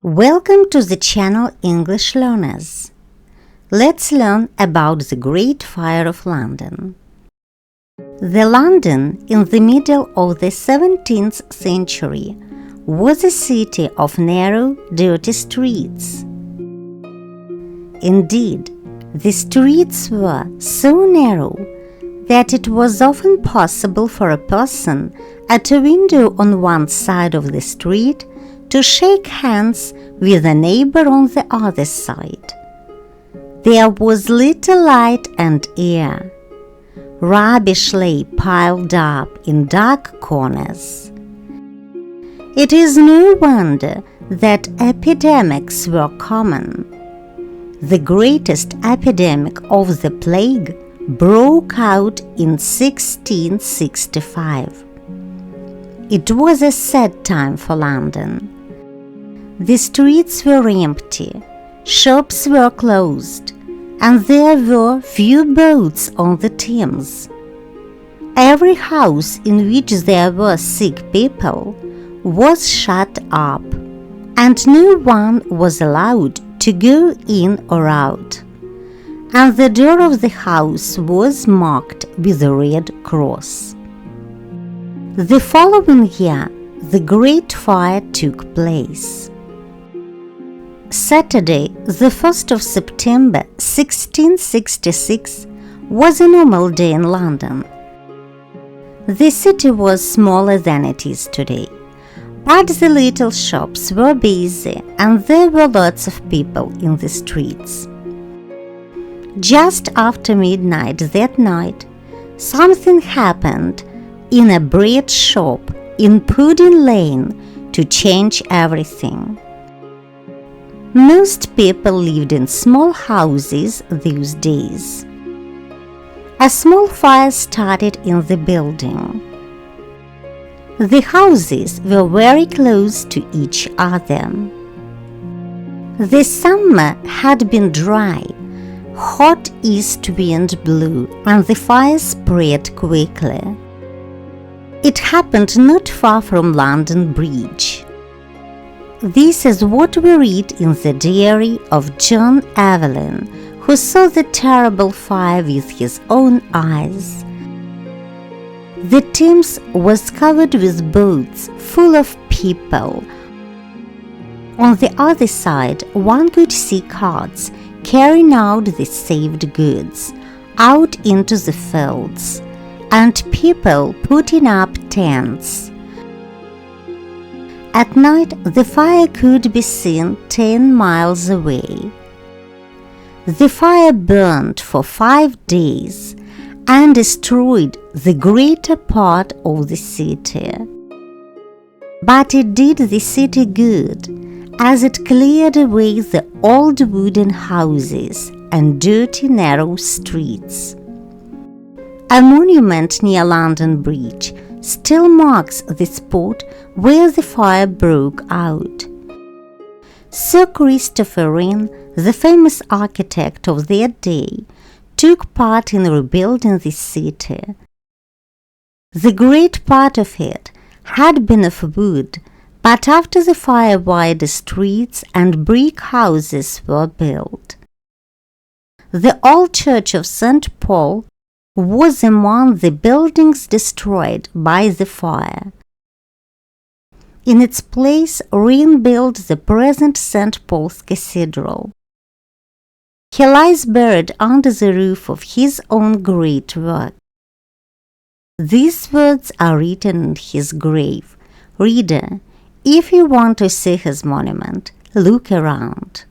Welcome to the channel English Learners. Let's learn about the Great Fire of London. The London in the middle of the 17th century was a city of narrow, dirty streets. Indeed, the streets were so narrow that it was often possible for a person at a window on one side of the street to shake hands with a neighbor on the other side. There was little light and air. Rubbish lay piled up in dark corners. It is no wonder that epidemics were common. The greatest epidemic of the plague broke out in 1665. It was a sad time for London. The streets were empty, shops were closed, and there were few boats on the Thames. Every house in which there were sick people was shut up, and no one was allowed to go in or out, and the door of the house was marked with a red cross. The following year, the Great Fire took place. Saturday, the 1st of September 1666, was a normal day in London. The city was smaller than it is today, but the little shops were busy and there were lots of people in the streets. Just after midnight that night, something happened in a bread shop in Pudding Lane to change everything. Most people lived in small houses these days. A small fire started in the building. The houses were very close to each other. The summer had been dry. Hot east wind blew and the fire spread quickly. It happened not far from London Bridge. This is what we read in the diary of John Evelyn, who saw the terrible fire with his own eyes. The Thames was covered with boats full of people. On the other side, one could see carts carrying out the saved goods out into the fields, and people putting up tents. At night, the fire could be seen 10 miles away. The fire burned for 5 days and destroyed the greater part of the city. But it did the city good, as it cleared away the old wooden houses and dirty narrow streets. A monument near London Bridge still marks the spot where the fire broke out. Sir Christopher Wren, the famous architect of that day, took part in rebuilding the city. The great part of it had been of wood, but after the fire wider streets and brick houses were built. The old church of St. Paul was among the buildings destroyed by the fire. In its place, Wren built the present St. Paul's Cathedral. He lies buried under the roof of his own great work. These words are written in his grave. Reader, if you want to see his monument, look around.